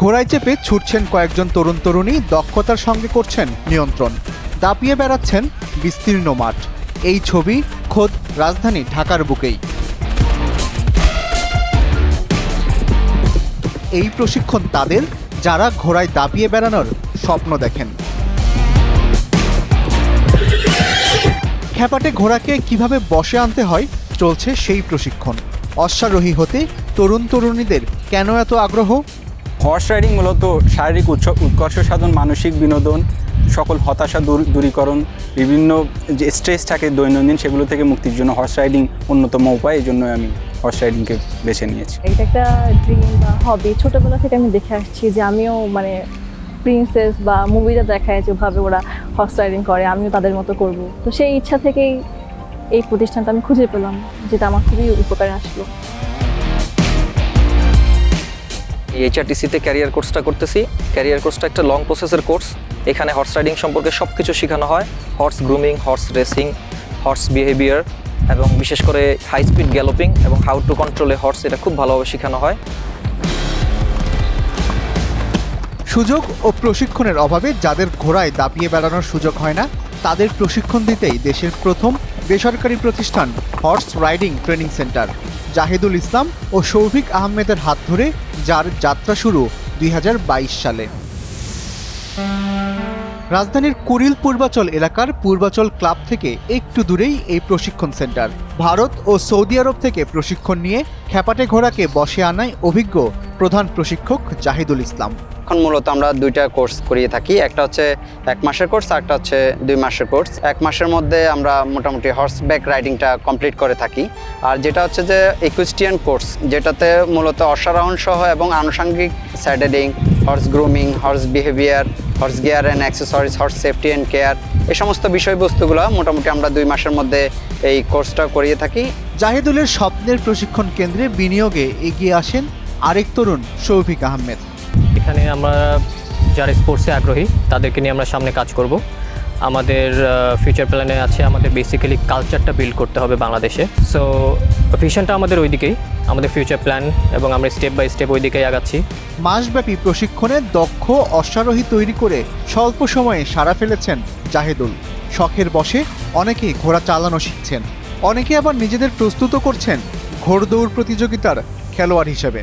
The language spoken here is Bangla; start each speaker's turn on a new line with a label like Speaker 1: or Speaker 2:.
Speaker 1: ঘোড়ায় চেপে ছুটছেন কয়েকজন তরুণ তরুণী, দক্ষতার সঙ্গে করছেন নিয়ন্ত্রণ। দাপিয়ে বেড়াচ্ছেন বিস্তীর্ণ মাঠ। এই ছবি খোদ রাজধানী ঢাকার বুকেই। এই প্রশিক্ষণ তাদের, যারা ঘোড়ায় দাপিয়ে বেড়ানোর স্বপ্ন দেখেন। খ্যাপাটে ঘোড়াকে কিভাবে বশে আনতে হয় চলছে সেই প্রশিক্ষণ। অশ্বারোহী হতে তরুণ তরুণীদের কেন এত আগ্রহ?
Speaker 2: হর্স রাইডিং মূলত শারীরিক উৎকর্ষ সাধন, মানসিক বিনোদন, সকল হতাশা দূরীকরণ, বিভিন্ন যে স্ট্রেস থাকে দৈনন্দিন সেগুলো থেকে মুক্তির জন্য হর্স রাইডিং অন্যতম উপায়। এই জন্য আমি হর্স রাইডিংকে বেছে নিয়েছি।
Speaker 3: এটা একটা ড্রিম বা হবি। ছোটোবেলা থেকে আমি দেখে আসছি যে আমিও প্রিন্সেস বা মুভিটা দেখায় যেভাবে ওরা হর্স রাইডিং করে, আমিও তাদের মতো করব। তো সেই ইচ্ছা থেকেই এই প্রতিষ্ঠানটা আমি খুঁজে পেলাম, যেটা আমার খুবই উপকারে আসলো।
Speaker 4: এইচআরটিসিতে ক্যারিয়ার কোর্সটা করতেছি। ক্যারিয়ার কোর্সটা একটা লং প্রসেসের কোর্স। এখানে হর্স রাইডিং সম্পর্কে সব কিছু শেখানো হয়। Horse grooming, horse racing, horse behaviour এবং বিশেষ করে হাই স্পিড গ্যালোপিং এবং how to control A horse, এটা খুব ভালোভাবে শেখানো হয়।
Speaker 1: সুযোগ ও প্রশিক্ষণের অভাবে যাদের ঘোড়ায় দাপিয়ে বেড়ানোর সুযোগ হয় না, তাদের প্রশিক্ষণ দিতেই দেশের প্রথম বেসরকারি প্রতিষ্ঠান horse riding training centre. Zahidul Islam ও শৌভিক আহমেদের হাত ধরে যার যাত্রা শুরু 2022 সালে। রাজধানীর কুড়িল পূর্বাচল এলাকার পূর্বাচল ক্লাব থেকে একটু দূরেই এই প্রশিক্ষণ সেন্টার। ভারত ও সৌদি আরব থেকে প্রশিক্ষণ নিয়ে খ্যাপাটে ঘোড়াকে বশে আনায় অভিজ্ঞ প্রধান প্রশিক্ষক জাহিদুল ইসলাম।
Speaker 5: এখন মূলত আমরা দুইটা কোর্স করিয়ে থাকি, একটা হচ্ছে 1 মাসের কোর্স, আর একটা হচ্ছে 2 মাসের কোর্স। 1 মাসের মধ্যে আমরা মোটামুটি হর্সব্যাক রাইডিংটা কমপ্লিট করে থাকি। আর যেটা হচ্ছে যে ইকুইস্টিয়ান কোর্স, যেটাতে মূলত অশ্বারোহণ সহ এবং আনুষঙ্গিক saddling, horse grooming, horse behaviour, horse gear and accessories, horse safety and care, এই সমস্ত বিষয়বস্তুগুলো মোটামুটি আমরা 2 মাসের মধ্যে এই কোর্সটা করিয়ে থাকি।
Speaker 1: জাহিদুলের স্বপ্নের প্রশিক্ষণ কেন্দ্রে বিনিয়োগে এগিয়ে আসেন আরেক তরুণ শৌভিক আহমেদ।
Speaker 6: এখানে আমরা যারা স্পোর্টসে আগ্রহী তাদেরকে নিয়ে আমরা সামনে কাজ করব। আমাদের ফিউচার প্ল্যানে আছে আমাদের বেসিক্যালি কালচারটা বিল্ড করতে হবে বাংলাদেশে। সো ভিশনটা আমাদের ওই দিকেই, আমাদের ফিউচার প্ল্যান, এবং আমরা স্টেপ বাই স্টেপ ওই দিকেই আগাচ্ছি।
Speaker 1: মাসব্যাপী প্রশিক্ষণে দক্ষ অশ্বারোহী তৈরি করে স্বল্প সময়ে সাড়া ফেলেছেন জাহিদুল। শখের বশে অনেকেই ঘোড়া চালানো শিখছেন, অনেকে আবার নিজেদের প্রস্তুত করছেন ঘোড়দৌড় প্রতিযোগিতার খেলোয়াড় হিসেবে।